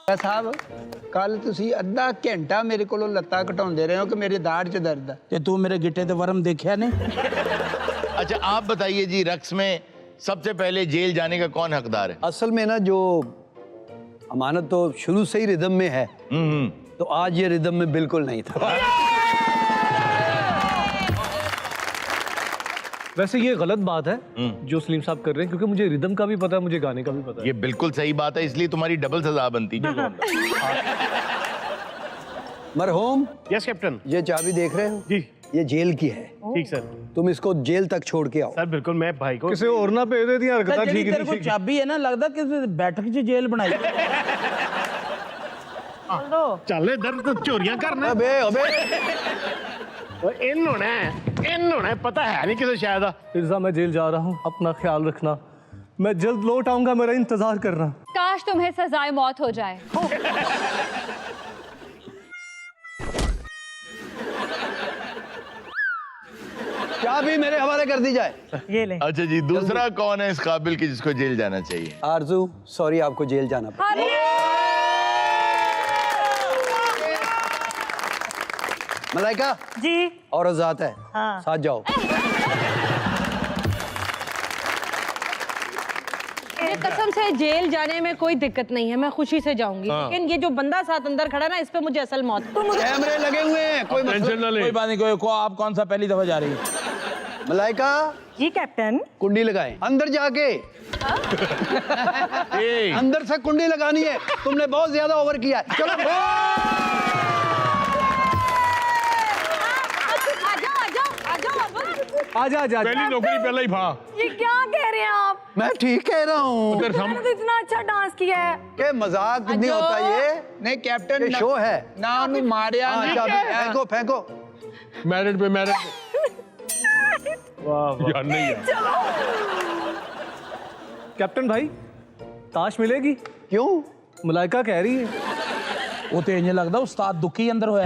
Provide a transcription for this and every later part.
साहब कल तुसी अद्धा घंटा मेरे को लत्ता घटाउंदे रहे हो कि मेरी दाढ़ च दर्द है ते तू मेरे गिट्टे ते वर्म देखा नहीं। अच्छा आप बताइए जी, रक्स में सबसे पहले जेल जाने का कौन हकदार है? असल में ना जो अमानत तो शुरू से ही रिदम में है, तो आज ये रिदम में बिल्कुल नहीं था। वैसे ये गलत बात है जो सलीम साहब कर रहे हैं, क्योंकि मुझे रिदम का भी पता है, मुझे गाने का भी पता है। ये बिल्कुल सही बात है, इसलिए तुम्हारी डबल सजा बनती है। मरहूम, यस कैप्टन। ये चाबी देख रहे हो जी ये जेल की है। ठीक सर। तुम इसको जेल तक छोड़ के आओ। सर बिल्कुल, मैं भाई को किसी और ना पे दे दिया हरकत ठीक तेरे को चाबी है ना, लगदा कि बैठक च जेल बनाई। चल इधर तो चोरियां करना। अबे अबे इन होना है, पता है नहीं किसे शायद। फिजा मैं जेल जा रहा हूँ, अपना ख्याल रखना, मैं जल्द लौट आऊंगा, मेरा इंतजार करना। काश तुम्हें सजाए मौत हो जाए। चाबी मेरे हवाले कर दी जाए। ये ले। अच्छा जी, दूसरा कौन है इस काबिल की जिसको जेल जाना चाहिए? आरजू, सॉरी आपको जेल जाना पड़ा। मलाइका जी और आजाद है, हाँ। साथ जाओ। मुझे कसम से जेल जाने में कोई दिक्कत नहीं है, मैं खुशी से जाऊंगी। लेकिन ये जो बंदा साथ अंदर खड़ा ना, इस पे मुझे असल मौत। कैमरे लगे हुए हैं, कोई टेंशन ना ले। कोई बात नहीं, को आप कौन सा पहली दफा जा रही है? मलाइका जी कैप्टन। कुंडी लगाएं अंदर जाके। अंदर से कुंडी लगानी है, तुमने बहुत ज्यादा ओवर किया है। चलो आजा आजा, पहली नौकरी पहले ही भा। ये क्या कह रहे हैं आप? मैं ठीक कह रहा हूँ मैंने तो इतना अच्छा डांस किया है। कि मजाक नहीं होता ये। नहीं कैप्टन, ये शो है ना उन्हें मारिया हाँ, ना। चाबी फेंको फेंको। मैरिड पे वाह यार, नहीं यार। कैप्टन भाई, ताश मिलेगी? क्यों? मलाइका कह रही है। वो तो इंज लगदा उस्ताद दुखी अंदर होया।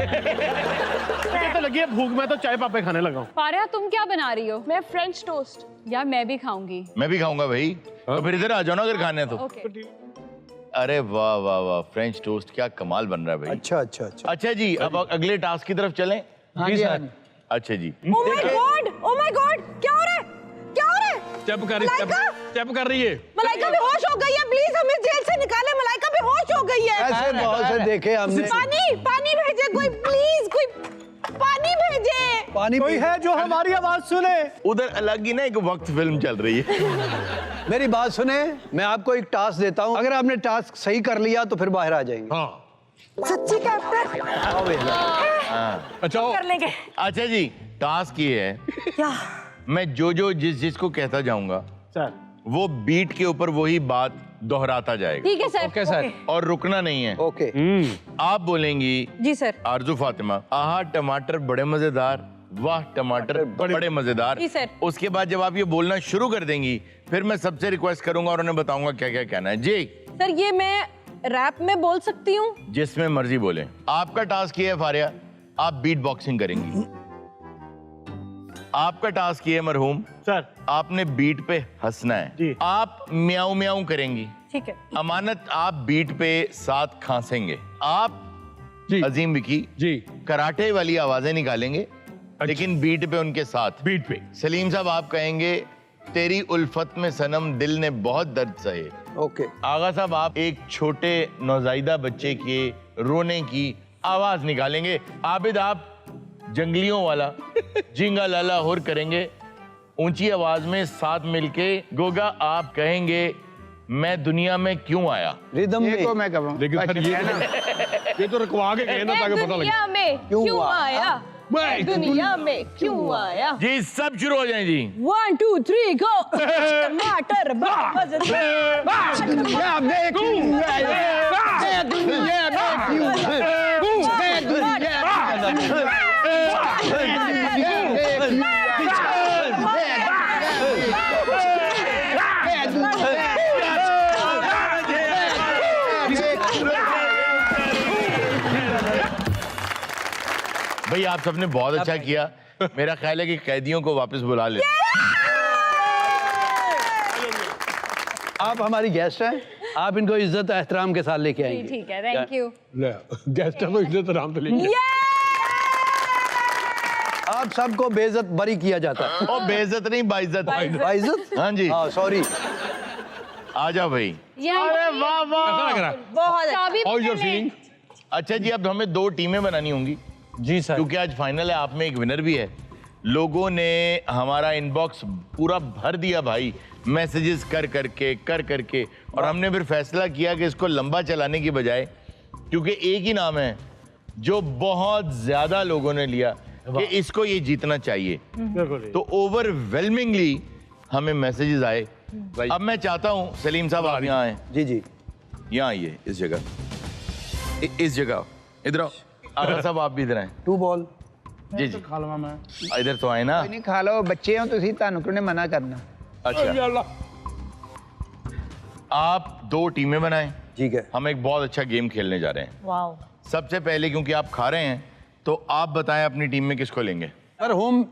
तो लगी है भूख, मैं तो चाय पापे खाने लगा हूँ। फारिया तुम क्या बना रही हो? मैं फ्रेंच टोस्ट। यार मैं भी खाऊंगी। मैं भी खाऊंगा भाई। तो फिर इधर आ जाओ ना अगर खाने हैं तो। ओके। अरे वाह वाह वाह, फ्रेंच टोस्ट क्या कमाल बन रहा है भाई। अच्छा अच्छा अच्छा। अच्छा जी, अब अगले टास्क की तरफ चलें। जी सर। अच्छा जी, ओह माय गॉड, क्या हो रहा है? क्या हो रहा है? स्टेप कर रही है। मलाइका बेहोश हो गई है, प्लीज हमें जेल से निकाले। मलाइका बेहोश हो गई है। ऐसे बहुत से देखे हमने। पानी भेजे कोई, प्लीज कोई पानी भेजे। पानी कोई है जो हमारी आवाज सुने? उधर अलग ही ना एक वक्त फिल्म चल रही है। मेरी बात सुने, मैं आपको एक टास्क देता हूँ, अगर आपने टास्क सही कर लिया तो फिर बाहर आ जाएंगे। हाँ सच्ची कैप्टन? आओ भैया। अच्छा कर लेंगे। अच्छा जी, टास्क ये है, क्या? मैं जो जिसको कहता जाऊंगा सर, वो बीट के ऊपर वही बात दोहराता जाएगा। ठीक है सर। Okay sir. और रुकना नहीं है। ओके। आप बोलेंगी जी सर। आरजू फातिमा, आहा टमाटर बड़े मजेदार, वाह टमाटर बड़े मजेदार। जी सर। उसके बाद जब आप ये बोलना शुरू कर देंगी, फिर मैं सबसे रिक्वेस्ट करूंगा और उन्हें बताऊंगा क्या क्या कहना है। जी सर, ये मैं रैप में बोल सकती हूँ? जिसमें मर्जी बोले। आपका टास्क ये है फारिया, आप बीट बॉक्सिंग करेंगी। आपका टास्क ये है मरहूम, सर आपने बीट पे हंसना है। जी। आप म्याऊं म्याऊं करेंगी। ठीक है। अमानत, आप बीट पे साथ खांसेंगे। आप जी। अजीम विकी जी, कराटे वाली आवाजें निकालेंगे, लेकिन बीट पे उनके साथ। बीट पे। सलीम साहब आप कहेंगे तेरी उल्फत में सनम दिल ने बहुत दर्द सहे। ओके। आगा साहब आप एक छोटे नौजायदा बच्चे के रोने की आवाज निकालेंगे। आबिद आप जंगलियों वाला जिंगा लाला हुर करेंगे ऊंची आवाज में साथ मिलके। गोगा आप कहेंगे मैं दुनिया में क्यों आया। रिदम ये में। को मैं कहूँ। लेकिन सर ये तो रखवा के कहना ताकि पता लगे। दुनिया में क्यों आया? मैं दुनिया में क्यों आया? जी सब शुरू हो जाए जी। 1 2 3 गो। टमाटर मजेदार। दुनिया में क्यों आया? दुनिया में क्यों भाई आप सबने बहुत अच्छा किया। मेरा ख्याल है कि कैदियों को वापस बुला ले। आप हमारी गेस्ट हैं। आप इनको इज्जत एहतराम के साथ लेके जी, आएंगे। ठीक है, थैंक यू। गेस्ट है तो इज्जत आराम तो लेंगे। आप सबको बेइज्जत बरी किया जाता है। ओ बेइज्जत नहीं, बाइज्जत। बाइज्जत? हाँ जी, हाँ सॉरी। आ जाओ भाई। अरे वाह वाह, कैसा लग रहा है? बहुत अच्छा। चाबी हाउ इज योर पकड़ने। फीलिंग? अच्छा जी, अब हमें 2 टीमें बनानी होंगी जी सर। क्योंकि आज फाइनल है, आप में एक विनर भी है। लोगों ने हमारा इनबॉक्स पूरा भर दिया भाई, मैसेजेस कर करके, और हमने फिर फैसला किया कि इसको लंबा चलाने की बजाय, क्योंकि एक ही नाम है जो बहुत ज्यादा लोगों ने लिया कि इसको ये जीतना चाहिए, तो ओवरवेलमिंगली हमें मैसेजेस आए। अब मैं चाहता हूं सलीम साहब आप यहाँ आए, जी जी। यहाँ आइए, इस जगह, इस जगह इधर आओ। आगा साहब आप भी इधर आए। 2 बॉल। जी जी, इधर तो आए ना। ਕੋਈ ਨਹੀਂ ਖਾ ਲਓ, ਬੱਚੇ ਹੋ ਤੁਸੀਂ, ਤੁਹਾਨੂੰ ਕਿਉਂ ਮਨਾ ਕਰਨਾ। अच्छा, आप 2 टीमें बनाएं, ठीक है। हम एक बहुत अच्छा गेम खेलने जा रहे हैं। वाओ। सबसे पहले क्योंकि आप खा रहे हैं तो आप बताएं अपनी टीम में किसको लेंगे। सर होम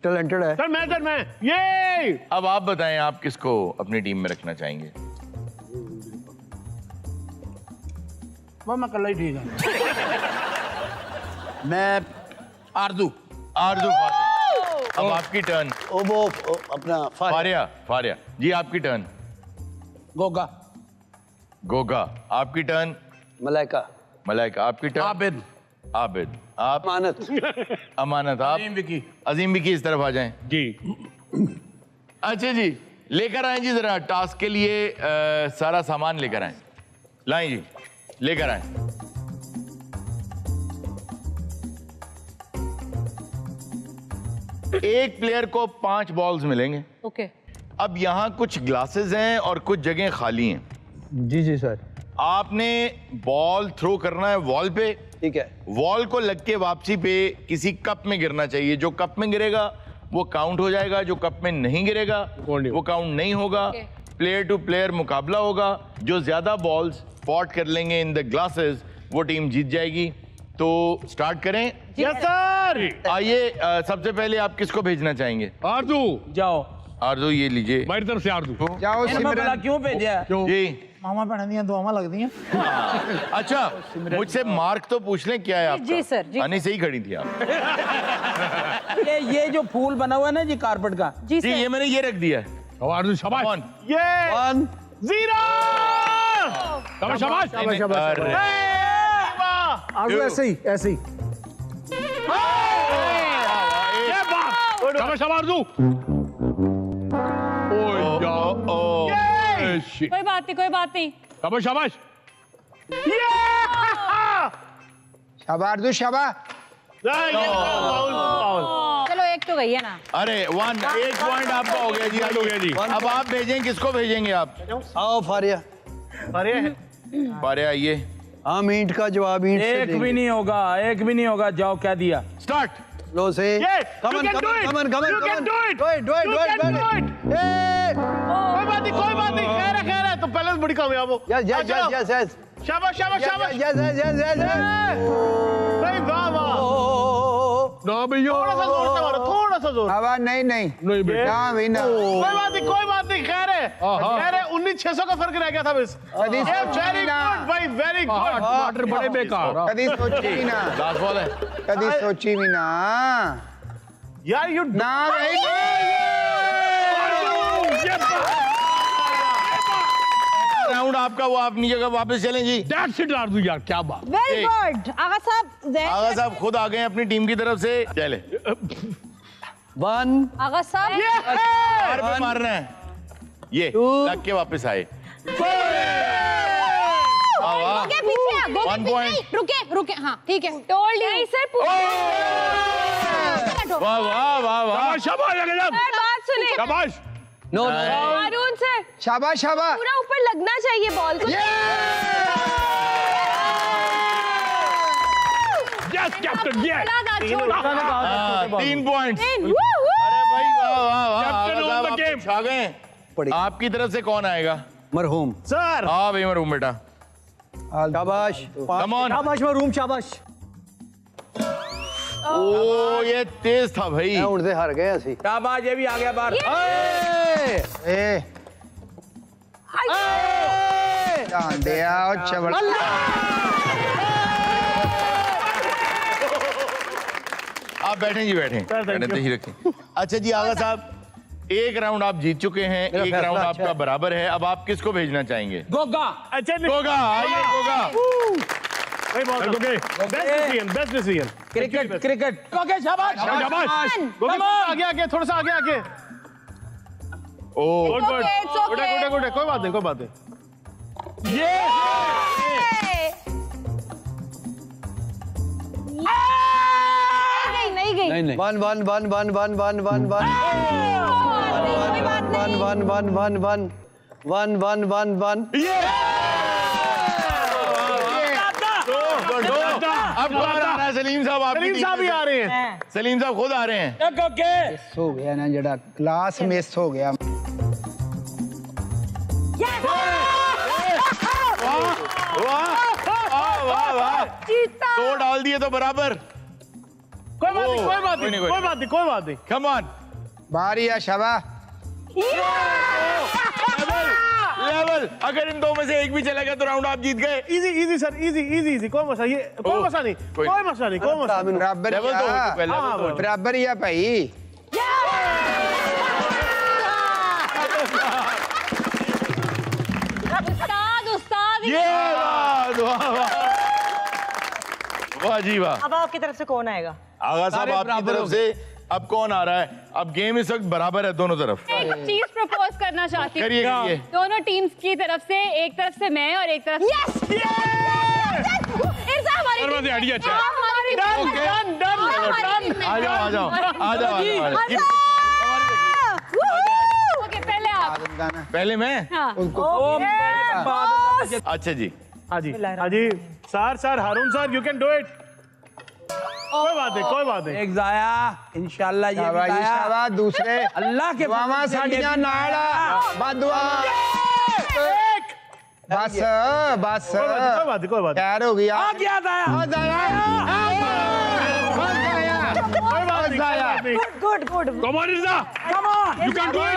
टैलेंटेड है। सर मैं ये अब आप बताएं आप किसको अपनी टीम में रखना चाहेंगे। वो मैं कल ही ठीक है। मैं आरजू। आरजू, अब आपकी टर्न। वो अपना फारिया जी, आपकी टर्न। गोगा। गोगा, आपकी टर्न। मलाइका। मलाइका, आपकी टर्न। आबिद, आप। अमानत। अमानत, आप। अजीम विकी इस तरफ आ जाएं जी। अच्छा जी, लेकर आए जी जरा टास्क के लिए सारा सामान लेकर आए। लाएं जी, लेकर आए। एक प्लेयर को 5 बॉल्स मिलेंगे। ओके। अब यहाँ कुछ ग्लासेस हैं और कुछ जगह खाली हैं। जी जी सर। आपने बॉल थ्रो करना है वॉल पे। ठीक है। वॉल को लग के वापसी पे किसी कप में गिरना चाहिए। जो कप में गिरेगा वो काउंट हो जाएगा, जो कप में नहीं गिरेगा वो काउंट नहीं होगा। प्लेयर टू प्लेयर मुकाबला होगा। जो ज्यादा बॉल्स स्पॉट कर लेंगे इन द ग्लासेस वो टीम जीत जाएगी। तो स्टार्ट करें। Yes sir. आइए, सबसे पहले आप किसको भेजना चाहेंगे। आरजू जाओ। आरजू ये लीजिए। मेरी तरफ से आरजू। जाओ सिमरन। क्यों भेजा? जी मामा भैन दी दुआवां लगदी हैं। अच्छा, मुझसे मार्क तो पूछ लें क्या है आपका। जी सर, जी। नहीं सही खड़ी थी आप। ये जो फूल बना हुआ है ना जी कारपेट का, जी जी सर। ये मैंने ये रख दिया है। आरजू शाबाश। Come on। ये 1 0। शाबाश। अरे, आरजू ऐसे ही क्या बात। शाबाश आरजू। कोई बात नहीं, कोई बात नहीं। शाबाश शाबाश। शाबाश आरजू शाबाश। चलो एक तो गई है ना। अरे 1 पॉइंट आपका हो गया जी। हो गया जी। अब आप भेजें, किसको भेजेंगे आप। आओ फारिया। बारे आइए। हम ईंट का जवाब ईंट से एक भी देंगे। नहीं होगा, एक भी नहीं होगा। जाओ, क्या दिया। स्टार्ट। लो से you can do it. You can do it. Common You can do it. कोई बात नहीं, खैर है तो पहले बड़ी कामयाब हो। यस यस चलो। यस यस शाबाश शाबाश शाबाश। यस यस यस यस भाई वाह वाह। ना भैया। थोड़ा सा जोर से मारो, थोड़ा सा जोर। हवा नहीं नहीं नहीं बेटा। ना भाई ना। कोई बात नहीं, खैर है। 19,600 का फर्क रह गया था बस। कभी वेरी सोची ना, गुड भाई, वेरी गुड। टमाटर बड़े बेकार। कभी सोची भी ना, लास्ट बॉल है। कभी सोची भी ना। यार यू ना भाई। राउंड आपका, वो आप अपनी जगह वापस चलें जी। दैट्स इट आरजू यार, क्या बात। वेरी गुड आगा साहब। आगा साहब खुद आ गए अपनी टीम की तरफ से। चले 1 आगा साहब। बार पे मारना है। ये लग के वापस आए। रुके पीछे आ, गो 1 पॉइंट। रुके हाँ ठीक है। टोल्ड नहीं सर। वाह वाह वाह वाह। शाबाश गजब। बात सुने। शाबाश। नो अरुण सर, शाबाश शाबाश। पूरा ऊपर लगना चाहिए बॉल को। Yes captain yes. 3 पॉइंट। अरे भाई वाह वाह वाह। Captain आगा of साहब the आप game। छा गए। आपकी तरफ से कौन आएगा। मरहूम। सर। हाँ भाई मरूम बेटा। शाबाश। Come on. शाबाश मरहूम शाबाश। ओ ये तेज था भाई। मैं उनसे हार गया सी। शाबाश, ये भी आ गया बाहर। ए ए जान दिया और चवल आप बैठें जी, बैठें बैठें, तशरीफ रखें। अच्छा जी आगा साहब, एक राउंड आप जीत चुके हैं, मेरा एक फैसला राउंड अच्छा आपका है। बराबर है। अब आप किसको भेजना चाहेंगे? गोगा। अच्छा गोगा, आइए गोगा। भाई बहुत बेस्ट डिसीजन। क्रिकेट क्रिकेट गोगे शाबाश शाबाश। आगे आगे थोड़ा सा आगे आगे। Oh good good it's okay. Good good good, कोई बात नहीं कोई बात नहीं। नहीं गई नहीं नहीं one one one one one one one one one one one one one one one one. अब कौन आ रहा है? सलीम साहब, आपकी सलीम टीम साहब में ही से। आ रहे हैं। सलीम साहब खुद आ रहे हैं। हो गया ना जड़ा क्लास मिस हो गया। वाह वाह वाह, दो डाल दिए तो बराबर। कोई बात नहीं ओ, कोई बात कोई नहीं नहीं, कोई बात नहीं कोई बात नहीं। Come on. बारी है शबा। लेवल, अगर इन दो में से एक भी चला गया तो राउंड आप जीत गए। Easy easy sir, easy easy easy, कोई मसला, ये कोई ओ, मसला नहीं, कोई कोई मसला नहीं, कोई मसला नहीं। बराबर लेवल तो हो चुका है, लेवल तो हो चुका बराबर ही है भाई। उस्ताद उस्ताद है। ये वाह वाह वाह जी वाह। अब आपकी तरफ से कौन आएगा? आगा साहब आपकी तरफ से अब कौन आ रहा है? अब गेम इस वक्त बराबर है दोनों तरफ। एक चीज प्रपोज करना चाहती हूँ करिए करिए। दोनों टीम्स की तरफ से, एक तरफ से मैं और एक तरफ इरसा हमारी और team वैसे है। idea अच्छा है। आप हमारी team में। Okay. आप हमारी team में। आ जाओ आ जाओ आ जाओ आ जाओ। ओके पहले आप। पहले मैं। हाँ अच्छा जी, हाँ जी हाँ जी sir Harun sir, you can do it. कोई बात नहीं कोई बात नहीं। एक जाया इंशाल्लाह ये शाबाश भी जाया। शाबाश। दूसरे अल्लाह के दुआवां फजल से ये साड़ियां भी नाल जाया। बदुआ बस बस कोई बात नहीं कोई बात नहीं। खैर हो गया। आ गया जाया। आ जाया कोई बात नहीं, कोई बात नहीं। Good good. Come on, Irza. Come on. You can do it.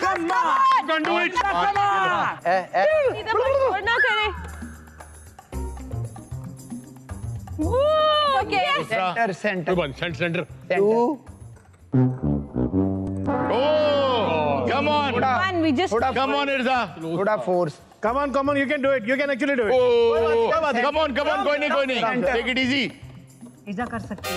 Come on. You can do it. Come on. इधर कोई ना करे। Okay centre centre Come on, center. To oh come on, one we just थोड़ा come on इरजा। थोड़ा force. Come on, you can do it, you can actually do it। Oh come on कोई नहीं, take it easy. ईजा कर सकती है।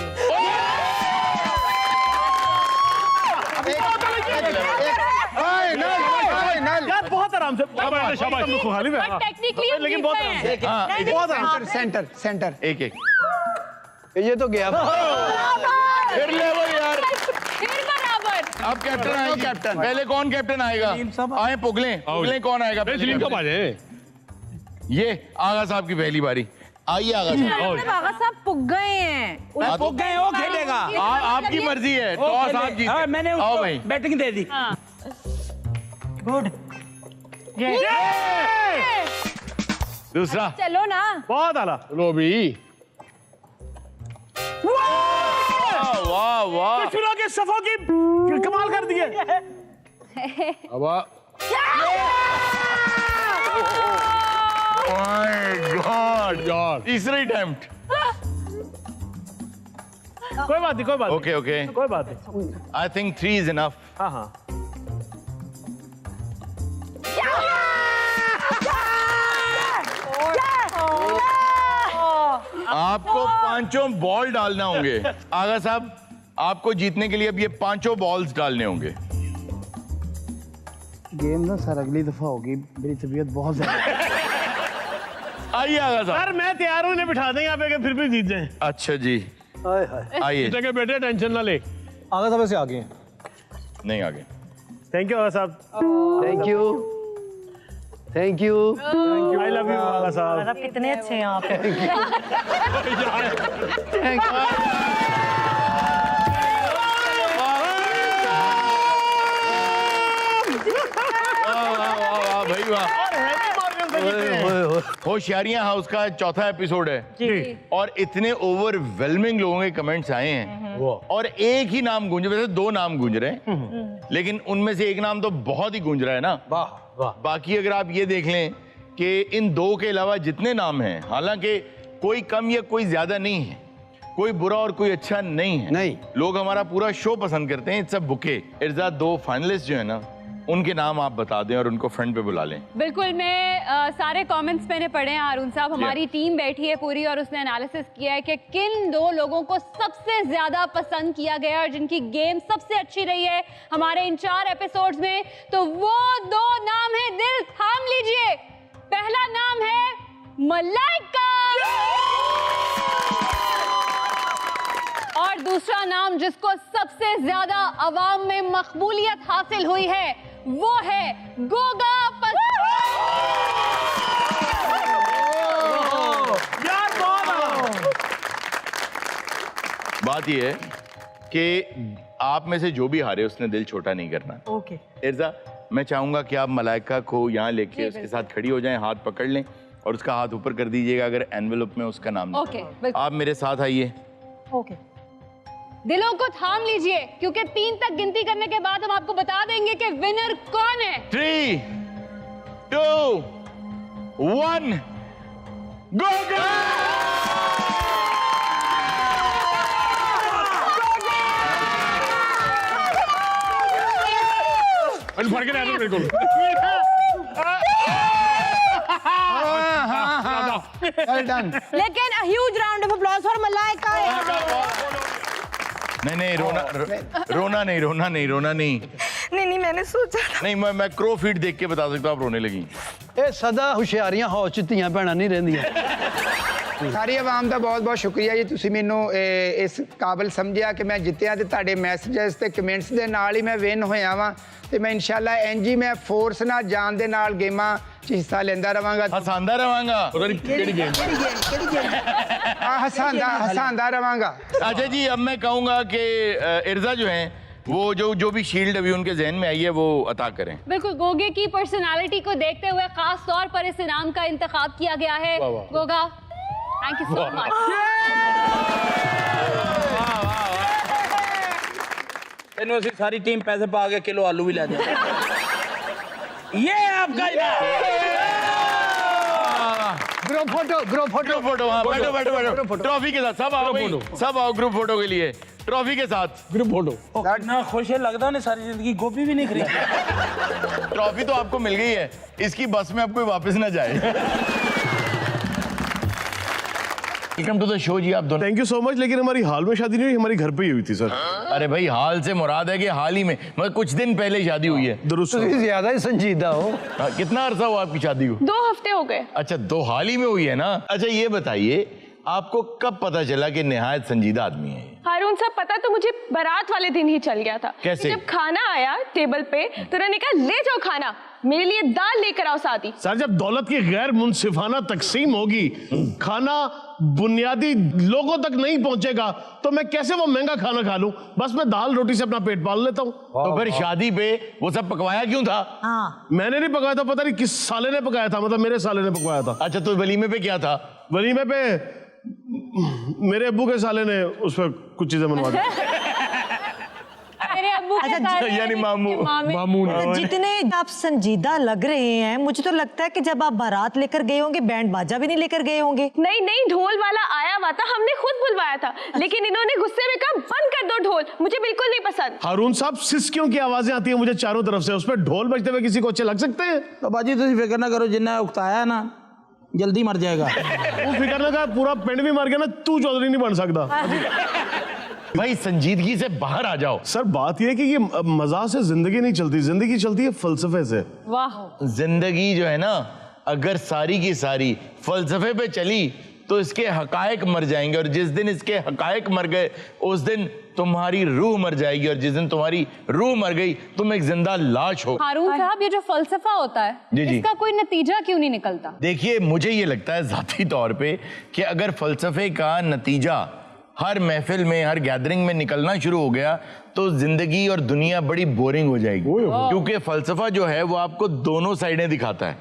यार बहुत आराम से। शाबाश, शाबाश। तुम लोग खाली में, हाँ। टेक्निकली हम लेकिन जीत बहुत गए आराम हैं। से। हाँ बहुत आराम से। Centre centre. एक एक ये तो गया। फिर लेवल यार। फिर बराबर। अब कैप्टन आएंगे। कैप्टन। पहले कौन कैप्टन आएगा? आए पुगले कौन आएगा? Hey, Salim कब आ जाए? ये आगा साहब की पहली बारी। आइए आगा साहब। बाबा साहब पुग गए हैं। हाँ, पुग गए, वो खेलेगा। आपकी मर्जी है, वो टॉस खेले। आप जीते। हाँ, मैंने आओ उसको भाई। बैटिंग दे दी। गुड। दूसरा। चलो ना। बहुत आला। लो भी। वाह वाह वाह। चुना के सफा की कमाल कर दिए। अब माय गॉड यार। तीसरी अटेम्प्ट। कोई बात नहीं कोई बात नहीं, ओके ओके, कोई बात नहीं। I think 3 is enough. हाँ हाँ आपको पांचों बॉल डालना होंगे। आगा साहब आपको जीतने के लिए अब ये पांचों बॉल्स डालने होंगे। गेम ना सर अगली दफा होगी, मेरी तबीयत बहुत ज्यादा। आइए आगा साहब। सर मैं तैयार हूँ, इन्हें बिठा दें यहाँ पे कि फिर भी जीत जाएं। अच्छा जी आइए। जगह बेटे टेंशन ना ले। आगा साहब से आगे। नहीं आगे। Thank you Agha sahab. Thank you thank you. I love you Agha sahab. आप कितने अच्छे हैं आप। वाह भाई वाह। और हैवी मार्जिन से जीते हैं। होशियारियां हाउस का चौथा एपिसोड है जी। और इतने ओवरवेलमिंग लोगों के कमेंट्स आए हैं और एक ही नाम गूंज, वैसे 2 नाम गूंज रहे हैं लेकिन उनमें से एक नाम तो बहुत ही गूंज रहा है ना। वाह वाह। बाकी अगर आप ये देख लें कि इन दो के अलावा जितने नाम हैं, हालांकि कोई कम या कोई ज्यादा नहीं है, कोई बुरा और कोई अच्छा नहीं है। नहीं। लोग हमारा पूरा शो पसंद करते हैं, इट्स अ बुके। इर्जा, दो फाइनलिस्ट जो है ना, उनके नाम आप बता दें और उनको फ्रंट पे बुला लें। बिल्कुल, मैं सारे कमेंट्स मैंने पढ़े हैं हारून साहब। हमारी टीम बैठी है पूरी और उसने एनालिसिस किया है कि किन दो लोगों को सबसे ज्यादा पसंद किया गया और जिनकी गेम सबसे अच्छी रही है हमारे इन 4 एपिसोड्स में। तो वो दो नाम है, दिल थाम लीजिए। पहला नाम है मलाइका और दूसरा नाम जिसको सबसे ज्यादा अवाम में मकबूलियत हासिल हुई है वो है गोगा बात यह है कि आप में से जो भी हारे उसने दिल छोटा नहीं करना। ओके। इर्जा, मैं चाहूंगा कि आप मलाइका को यहाँ लेके उसके साथ खड़ी हो जाएं, हाथ पकड़ लें और उसका हाथ ऊपर कर दीजिएगा अगर एनवेलप में उसका नाम ओके, बिल्कुल। आप मेरे साथ आइए। ओके। दिलों को थाम लीजिए क्योंकि 3 तक गिनती करने के बाद हम आपको बता देंगे कि विनर कौन है। 3, 2, 1, गो! फड़ के रहना बिल्कुल। Well done. लेकिन a huge round of applause for Malaika. नहीं, रोना नहीं। नहीं मैंने सोचा नहीं, मैं क्रो फीड देख के बता सकता हूँ आप रोने लगी। ये सदा हुशियारियां हो च धियां भैणां नहीं रहिंदियां। सारी आवाम ਦਾ ਬਹੁਤ ਸ਼ੁਕਰੀਆ ਜੀ, ਤੁਸੀਂ ਮੈਨੂੰ ਇਸ ਕਾਬਿਲ ਸਮਝਿਆ ਕਿ ਮੈਂ ਜਿੱਤਿਆ ਤੇ ਤੁਹਾਡੇ ਮੈਸੇजेस ਤੇ ਕਮੈਂਟਸ ਦੇ ਨਾਲ ਹੀ ਮੈਂ ਵਿਨ ਹੋਇਆ ਵਾਂ ਤੇ ਮੈਂ ਇਨਸ਼ਾਅੱਲਾ ਐਨਜੀ ਮੈਂ ਫੋਰਸ ਨਾਲ ਜਾਨ ਦੇ ਨਾਲ ਗੇਮਾਂ 'ਚ ਹਿੱਸਾ ਲੈਂਦਾ ਰਵਾਂਗਾ। हंसांदा रवांगा। पता नहीं केड़ी गेम। हंसांदा रवांगा। अच्छा जी, अब मैं कहूंगा कि इर्जा जो है वो जो भी शील्ड अभी उनके जहन में आई है वो अता करें। बिल्कुल, गोगे की पर्सनालिटी को देखते हुए खास तौर पर इस इनाम का इंतखाब किया गया है। Goga, thank you so much. तेनों से सारी टीम पैसे पा के किलो आलू भी ला दे। ये आपका ग्रुप फोटो। हाँ, बैठो। ट्रॉफी के साथ सब आओ भाई, सब आओ ग्रुप फोटो के लिए, ट्रॉफी के साथ ग्रुप फोटो। कितना खुश है, लगता है सारी जिंदगी गोभी भी नहीं खरीदी। ट्रॉफी तो आपको मिल गई है, इसकी बस में अब कोई वापस ना जाए। वेलकम टू द शो जी आप दोनों। Thank you so much. लेकिन हमारी हाल में शादी नहीं हुई, हमारी घर पे ही हुई थी सर। अरे भाई, हाल से मुराद है कि हाल ही में, मतलब कुछ दिन पहले शादी हुई है। दुरुस्त। ਤੁਸੀਂ ਜ਼ਿਆਦਾ ਹੀ संजीदा हो। कितना अरसा हुआ आपकी शादी को? 2 हफ्ते हो गए। अच्छा, 2 हाल ही में हुई है ना। अच्छा ये बताइए, आपको कब पता चला कि निहायत संजीदा आदमी है? हारून साहब, पता तो मुझे बारात वाले दिन ही चल गया था। कैसे? जब खाना आया टेबल पे तो उन्होंने कहा ले जाओ खाना, मेरे लिए दाल लेकर आओ साथ ही। सर, जब दौलत की गैर मुनसिफाना तकसीम होगी, खाना बुनियादी लोगों तक नहीं पहुंचेगा तो मैं कैसे वो महंगा खाना खा लूं? बस मैं दाल रोटी से अपना पेट पाल लेता हूं। तो फिर शादी पे वो सब पकवाया क्यों था? हाँ। मैंने नहीं पकाया था, पता नहीं किस साले ने पकाया था, मतलब मेरे साले ने पकवाया था। अच्छा, तो वलीमे पे क्या था? वलीमे पे मेरे अब्बू के साले ने उस पर कुछ चीजें बनवा दी। मेरे अब्बू के साथ यानी मामू तो जितने आप संजीदा लग रहे हैं, मुझे तो लगता है कि जब आप बारात लेकर गए होंगे बैंड बाजा भी नहीं लेकर गए होंगे। नहीं, ढोल वाला आया हुआ था, हमने खुद बुलवाया था, लेकिन इन्होंने गुस्से में कहा बंद कर दो ढोल, मुझे बिल्कुल नहीं पसंद। हारून साहब, सिसकियों की आवाजें आती है मुझे चारों तरफ से, उस पर ढोल बजते हुए किसी को अच्छे लग सकते हैं? तो बाजी तुम फिक्र ना करो, जिन्ना उकताया ना जल्दी मर जाएगा। वो फिक्र ना कर, पूरा पिंड भी मर गया ना, तू चौधरी नहीं बन सकता। भाई, संजीदगी से बाहर आ जाओ। सर, बात यह है कि ये मजाक से जिंदगी नहीं चलती, जिंदगी चलती है फलसफे से। वाह। जिंदगी जो है ना, अगर सारी की सारी फलसफे पे चली तो इसके हकायक मर जाएंगे, और जिस दिन इसके हकायक मर गए उस दिन तुम्हारी रूह मर जाएगी, और जिस दिन तुम्हारी रूह मर गई तुम एक जिंदा लाश हो। हारून साहब, ये जो फलसफा होता है जी जी। इसका कोई नतीजा क्यों नहीं निकलता? देखिए, मुझे ये लगता है जाती तौर पे कि अगर फलसफे का नतीजा हर महफिल में, हर गैदरिंग में निकलना शुरू हो गया तो जिंदगी और दुनिया बड़ी बोरिंग हो जाएगी, क्योंकि फलसफा जो है वो आपको दोनों साइडें दिखाता है।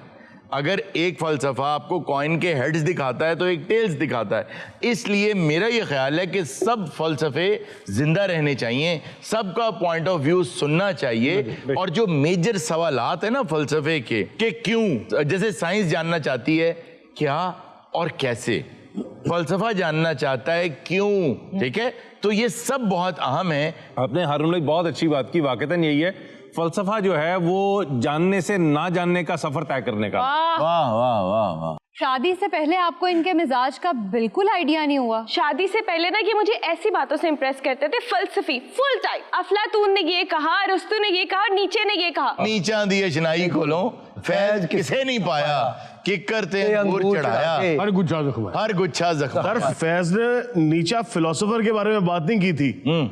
अगर एक फलसफा आपको कॉइन के हेड्स दिखाता है तो एक टेल्स दिखाता है। इसलिए मेरा ये ख्याल है कि सब फलसफे जिंदा रहने चाहिए, सबका पॉइंट ऑफ व्यू सुनना चाहिए, और जो मेजर सवालात है ना फलसफे के कि क्यों, जैसे साइंस जानना चाहती है क्या और कैसे, फलसफा जानना चाहता है क्यों, ठीक है, तो ये सब बहुत अहम है। आपने हारून भाई बहुत अच्छी बात की, वाकईतन यही है, फलसफा जो है वो जानने से ना जानने का सफर तय करने का। वाह वाह वाह वाह। शादी से पहले आपको इनके मिजाज का बिल्कुल आइडिया नहीं हुआ? शादी से पहले ना ये मुझे ऐसी बातों से इम्प्रेस करते थे, फलसफी फुल टाइम। अफलातून ने ये कहा, अरस्तू ने ये कहा, नीचे ने ये कहा। नीचा दिए शनाई खोलो, फैज किसे नहीं पाया, किकर ते अंगूर चढ़ाया, हर गुच्छा जख्म है। हर गुच्छा जख्म। सर फैज ने नीचा फिलोसोफर के बारे में बात नहीं की थी,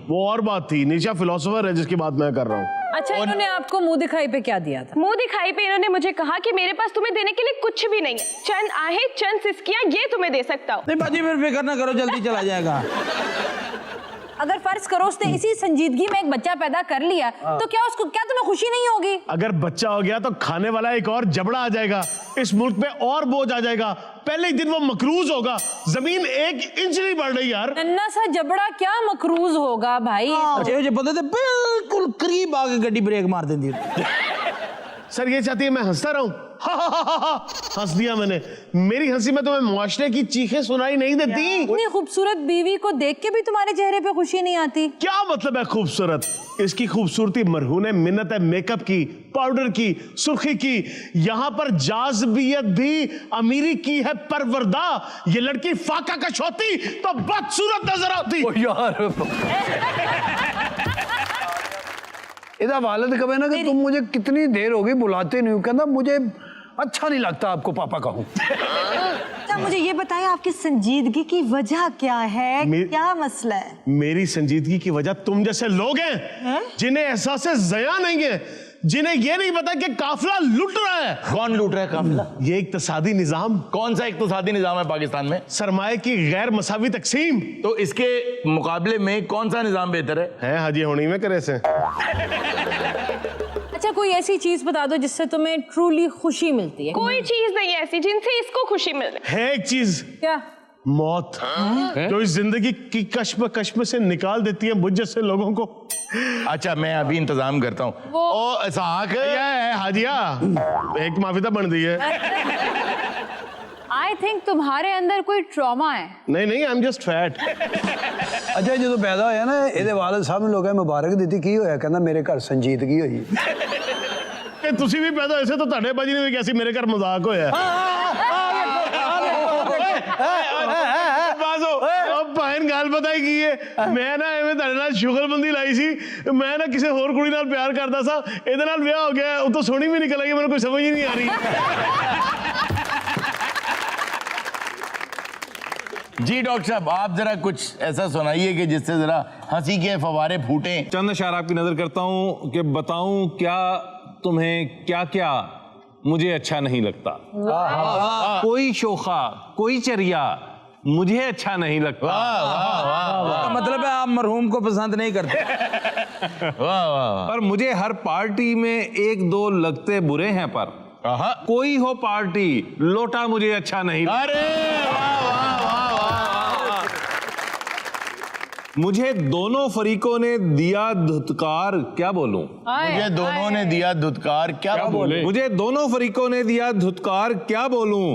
वो और बात थी, नीचा फिलोसोफर है जिसकी बात मैं कर रहा हूँ। अच्छा, इन्होंने आपको मुंह दिखाई पे क्या दिया था? मुंह दिखाई पे इन्होंने मुझे कहा कि मेरे पास तुम्हें देने के लिए कुछ भी नहीं है, चंद आहें चंद सिसकियां ये तुम्हें दे सकता हूँ। नहीं बाजी, फिर फिक्र ना करो, जल्दी चला जाएगा। अगर फर्ज करो उसने इसी संजीदगी में एक बच्चा पैदा कर लिया, तो क्या उसको, क्या तुम्हें खुशी नहीं होगी? अगर बच्चा हो गया तो खाने वाला एक और जबड़ा आ जाएगा, इस मुल्क पे और बोझ आ जाएगा, पहले ही दिन वो मकरूज होगा, जमीन 1 इंच नहीं बढ़ रही यार। नन्ना सा जबड़ा क्या मकरूज होगा भाई? जो बंदे थे बिल्कुल करीब आके गड्डी ब्रेक मार देती। सर ये चाहती है मैं हंसता रहूं? हंस दिया मैंने। मेरी हंसी में तुम्हें मुआशरे की चीखें सुनाई नहीं देती? इतनी खूबसूरत बीवी को देख के भी तुम्हारे चेहरे पे खुशी नहीं आती? क्या मतलब है खूबसूरत? इसकी खूबसूरती मरहून है मिन्नत है मेकअप की, पाउडर की, सुर्खी की। यहाँ पर जाज़बियत भी अमीरी की है परवरदा। ये लड़की फाका का होती तो बदसूरत नजर आती। यार इधर वालिद कहे ना कि तुम मुझे कितनी देर हो गई बुलाते नहीं हो, कहना मुझे अच्छा नहीं लगता आपको पापा कहूँ। अच्छा मुझे ये बताएं आपकी संजीदगी की वजह क्या है, क्या मसला है? मेरी संजीदगी की वजह तुम जैसे लोग हैं जिन्हें एहसास ज़या नहीं है, जिन्हें ये नहीं पता कि काफिला लुट रहा है। कौन लूट रहा है काफिला? ये इक्तिसादी निजाम। कौन सा इक्तिसादी निजाम है पाकिस्तान में? सरमाए की गैर मसावी तकसीम। तो इसके मुकाबले में कौन सा निजाम बेहतर है हाजी होनी में करे से। अच्छा कोई ऐसी चीज बता दो जिससे तुम्हें ट्रूली खुशी मिलती है। कोई चीज नहीं ऐसी जिनसे इसको खुशी मिल रही है। एक चीज, क्या? मौत, जो इस जिंदगी की कश्म से निकाल देती है मुझ जैसे लोगों को। अच्छा मैं अभी इंतजाम करता हूँ। ओ साहब है हाजिया, एक माफिदा बन दी है। आई थिंक तुम्हारे अंदर कोई ट्रॉमा है। नहीं नहीं, आई एम जस्ट फैट। अच्छा जो पैदा होया ना ਇਹਦੇ ਵਾਲਿਦ ਸਾਹਿਬ ਨੂੰ ਲੋਕਾਂ ਮੁਬਾਰਕ ਦਿੱਤੀ, ਕੀ ਹੋਇਆ? ਕਹਿੰਦਾ ਮੇਰੇ ਘਰ ਸੰਜੀਦਗੀ ਹੋਈ। ਤੁਸੀਂ ਵੀ ਪੈਦਾ ਹੋਏ ਸੀ ਤਾਂ ਤੁਹਾਡੇ ਬਾਜੀ ਨੇ ਵੀ ਕਿਹਾ ਸੀ ਮੇਰੇ ਘਰ ਮਜ਼ਾਕ ਹੋਇਆ। ਭਾਈਨ ਗੱਲ ਪਤਾ ਕੀ ਹੈ, ਮੈਂ ਨਾ ਐਵੇਂ ਤੁਹਾਡੇ ਨਾਲ ਸ਼ੁਗਲਬੰਦੀ ਲਾਈ ਸੀ, ਮੈਂ ਨਾ ਕਿਸੇ ਹੋਰ ਕੁੜੀ ਨਾਲ ਪਿਆਰ ਕਰਦਾ ਸਾਂ, ਇਹਦੇ ਨਾਲ ਵਿਆਹ ਹੋ ਗਿਆ, ਉਹ ਤਾਂ ਸੋਹਣੀ ਵੀ ਨਿਕਲ ਆਈ, ਮੈਨੂੰ ਕੋਈ ਸਮਝ ਹੀ ਨਹੀਂ ਆ ਰਹੀ। जी डॉक्टर साहब आप जरा कुछ ऐसा सुनाइए कि जिससे जरा हंसी के फवारे फूटे। चंद अशार आपकी नजर करता हूं कि बताऊं क्या तुम्हें क्या क्या मुझे अच्छा नहीं लगता। कोई शोखा कोई चरिया मुझे अच्छा नहीं लगता। वाह वाह वाह वाह। मतलब है आप मरहूम को पसंद नहीं करते। वाह वाह। पर मुझे हर पार्टी में 1-2 लगते बुरे हैं, पर कोई हो पार्टी लोटा मुझे अच्छा नहीं लगता। अरे वाह वाह वाह वाह। मुझे दोनों फरीकों ने दिया धुतकार, क्या बोलूं? मुझे दोनों ने दिया धुतकार, क्या बोले? मुझे दोनों फरीकों ने दिया धुतकार, क्या बोलूं?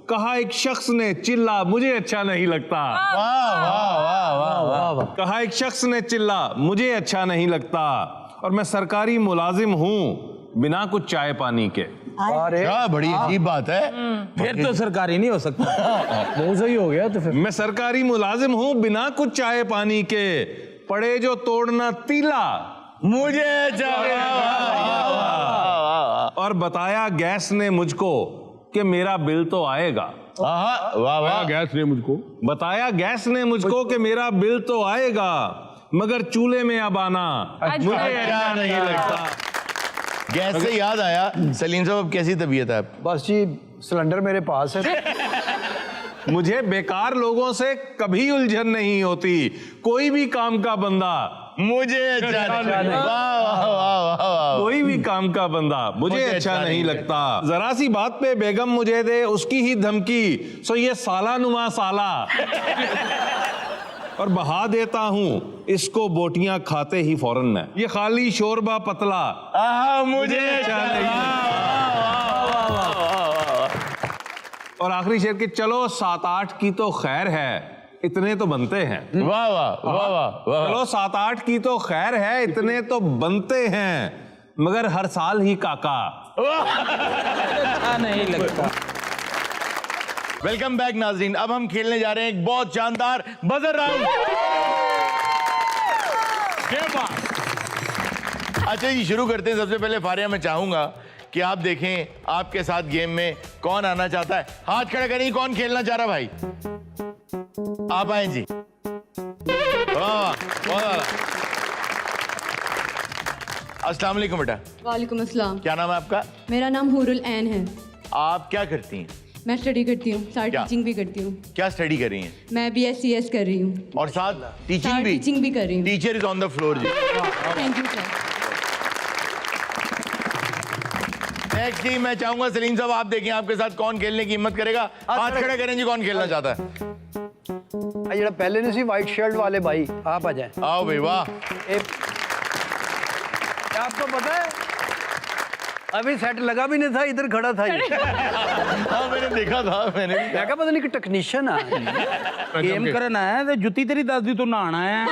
कहा एक शख्स ने चिल्ला मुझे अच्छा नहीं लगता। वाह वाह वाह वाह वाह। कहा एक शख्स ने चिल्ला मुझे अच्छा नहीं लगता, और मैं सरकारी मुलाजिम हूं बिना कुछ चाय पानी के। अरे क्या बड़ी अजीब बात है। फिर तो सरकारी नहीं हो सकता। बहुत सही हो गया। तो फिर मैं सरकारी मुलाजिम हूं बिना कुछ चाय पानी के, पड़े जो तोड़ना तीला मुझे और बताया गैस ने मुझको कि मेरा बिल तो आएगा। वाह वाह। गैस ने मुझको बताया गैस ने मुझको कि मेरा बिल तो आएगा, मगर चूल्हे में अब आना मुझे अच्छा नहीं लगता। गैस से याद आया, सलीम साहब कैसी तबीयत है? बस जी सिलेंडर मेरे पास है। मुझे बेकार लोगों से कभी उलझन नहीं होती। कोई भी काम का बंदा मुझे अच्छा नहीं। वाह वाह वाह वाह वाह। कोई भी काम का बंदा मुझे अच्छा नहीं लगता। जरा सी बात पे बेगम मुझे दे उसकी ही धमकी, सो ये साला नुमा साला और बहा देता हूँ इसको बोटियां खाते ही फौरन में। ये खाली शोरबा पतला मुझे अच्छा नहीं। और आखिरी शेर के चलो 7-8 की तो खैर है, इतने तो बनते हैं। वाह वाह वाह वाह। चलो 7-8 की तो खैर है, इतने तो बनते हैं, मगर हर साल ही काका अच्छा नहीं लगता। वेलकम बैक नाज़रीन। अब हम खेलने जा रहे हैं एक बहुत शानदार बजर राउंड। अच्छा जी, शुरू करते हैं। सबसे पहले फारिया मैं चाहूंगा कि आप देखें आपके साथ गेम में कौन आना चाहता है। हाथ खड़ा करिए, कौन खेलना चाह रहा भाई? आप आए जी। वाह वाह। अस्सलाम वालेकुम बेटा। वालेकुम अस्सलाम। क्या नाम है आपका? मेरा नाम हुरुल ऐन है। आप क्या करती हैं? मैं स्टडी करती हूँ, साथ क्या? टीचिंग भी करती हूँ। क्या स्टडी कर रही हैं? मैं BScs कर रही हूँ और साथ टीचिंग भी? टीचिंग भी कर रही हूँ। Teacher is on the floor जी। Thank you sir. नेक्स्ट जी, मैं चाहूंगा सलीम साहब आप देखें आपके साथ कौन खेलने की हिम्मत करेगा। हाथ खड़ा करें जी, कौन खेलना चाहता है? जरा पहले नहीं सी व्हाइट शर्ट वाले भाई, आप आ जाए। आओ भाई। वाह। आपको पता है अभी सेट लगा भी नहीं था, इधर खड़ा था ये। हाँ मैंने देखा था। मैंने मैं कहा पता नहीं कि टेक्नीशियन है, गेम करना है तो जुत्ती तेरी दस दी तो नहाना है।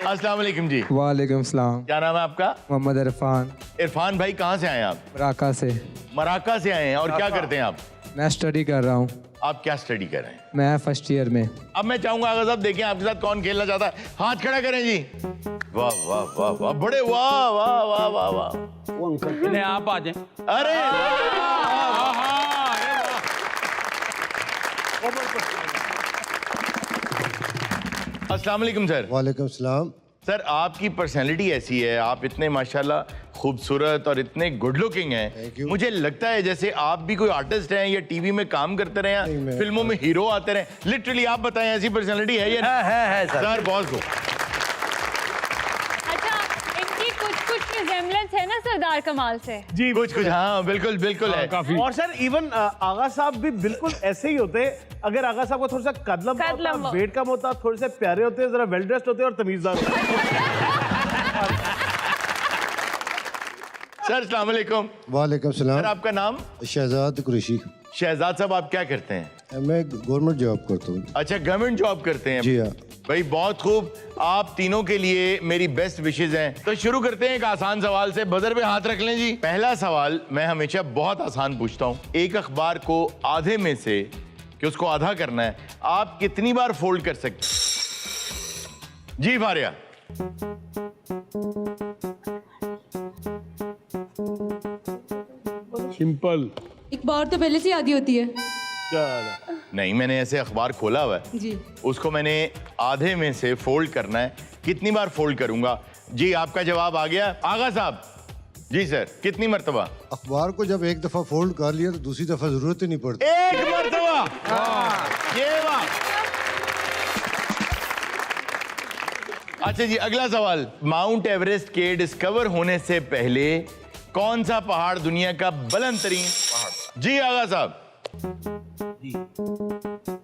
अस्सलाम वालेकुम जी। वालेकुम सलाम। क्या नाम है आपका? मोहम्मद इरफान। इरफान भाई कहाँ से आए हैं आप? मराका से। मराका से आए हैं। और क्या करते हैं आप? मैं स्टडी कर रहा हूँ। आप क्या स्टडी कर रहे हैं? मैं फर्स्ट ईयर में। अब मैं चाहूंगा अगर साहब देखें आपके साथ कौन खेलना चाहता है। हाथ खड़ा करें जी। वाह वाह वाह वाह। बड़े वाह वाह वाह वाह वाह। वो अंकल ने आप आ जाए। अरे अस्सलाम वालेकुम सर। वालेकुम सलाम। सर आपकी पर्सनैलिटी ऐसी है, आप इतने माशाल्लाह खूबसूरत और इतने गुड लुकिंग हैं, मुझे लगता है जैसे आप भी कोई आर्टिस्ट हैं या टीवी में काम करते रहे हैं, फिल्मों में हीरो आते रहे। लिटरली आप बताएं ऐसी पर्सनैलिटी है या है सर? बहुत खूब। अच्छा, इनकी कुछ रिजेम्बलेंस है ना सरदार कमाल से? जी कुछ हाँ बिल्कुल बिल्कुल है काफी। और सर इवन आगा साहब भी बिल्कुल ऐसे ही होते। अगर आगा साहब का थोड़ा सा कद लंबा होता, वेट कम होता, थोड़े से प्यारे होते, जरा वेल ड्रेस्ड होते और तमीजदार होते। सर अस्सलाम वालेकुम। वालेकुम सलाम। सर आपका नाम? शहजाद कुरैशी। शहजाद साहब आप क्या करते हैं? मैं गवर्नमेंट जॉब करता हूँ। अच्छा गवर्नमेंट जॉब करते हैं? जी हाँ। भाई बहुत खूब। आप तीनों के लिए मेरी बेस्ट विशेज हैं। तो शुरू करते हैं एक आसान सवाल से। बजर पे हाथ रख लें जी। पहला सवाल मैं हमेशा बहुत आसान पूछता हूँ। एक अखबार को आधे में से, कि उसको आधा करना है, आप कितनी बार फोल्ड कर सकते? जी फारिया। सिंपल। एक बार तो पहले से आधी होती है। नहीं, मैंने ऐसे अखबार खोला हुआ है जी। उसको मैंने आधे में से फोल्ड करना है। कितनी बार फोल्ड करूंगा? जी आपका जवाब आ गया। आगा साहब। जी सर, कितनी मर्तबा? अखबार को जब एक दफा फोल्ड कर लिया तो दूसरी दफा जरूरत ही नहीं पड़ती। एक मर्तबा। ये बात। अच्छा जी अगला सवाल। माउंट एवरेस्ट के डिस्कवर होने से पहले कौन सा पहाड़ दुनिया का बुलंद तरीन पहाड़? जी आगा साहब।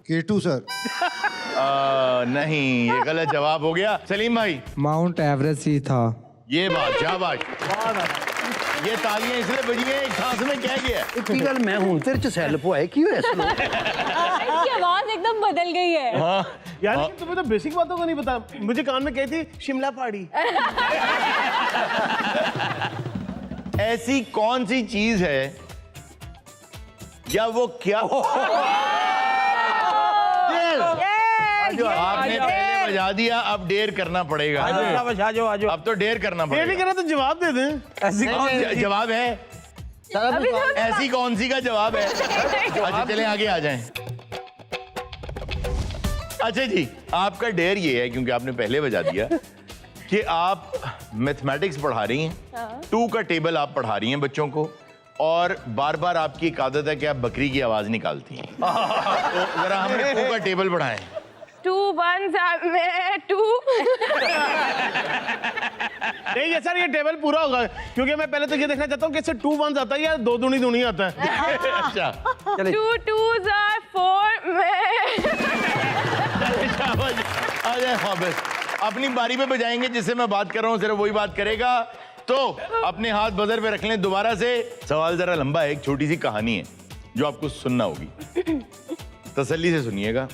K2 sir. नहीं, ये गलत जवाब हो गया। सलीम भाई। माउंट एवरेस्ट ही था। ये बात शाबाश। ये तालियां इसलिए बजी हैं, एक सांस में कह गया। इतनी गल मैं हूं तेरे च सेल्फ होए क्यों है? इनकी आवाज एकदम बदल गई है। हाँ। यार लेकिन तुम्हें तो बेसिक बातों का नहीं पता। मुझे कान में कहती शिमला पहाड़ी। ऐसी कौन सी चीज है या वो क्या? आपने पहले बजा दिया, अब डेर करना पड़ेगा। अब तो डेर करना पड़ेगा। नहीं करना तो जवाब दे दें। ऐसी कौन सी जवाब है? ऐसी कौन सी का जवाब है? अच्छा चलें आगे आ जाएं। अच्छा जी आपका डेर ये है, क्योंकि आपने पहले बजा दिया, कि आप मैथमेटिक्स पढ़ा रही हैं, 2 का टेबल आप पढ़ा रही हैं बच्चों को, और बार बार आपकी एक आदत है कि आप बकरी की आवाज निकालती हैं। तो जरा हमें 2 का टेबल पढ़ाएं। 2 1s मैं 2 नहीं ये सर ये टेबल पूरा होगा क्योंकि मैं पहले तो ये देखना चाहता हूँ कि इससे 2 1s आता है या 2 दूनी दूनी आता है। अच्छा 2 2s are 4 मैं आ जाए वापस अपनी बारी पे बजाएंगे, जिससे मैं बात कर रहा हूँ सिर्फ वही बात करेगा। तो अपने हाथ बजर पे रख लें दोबारा से। सवाल जरा लंबा है, एक छोटी सी कहानी है जो आपको सुनना होगी, तसल्ली से सुनिएगा।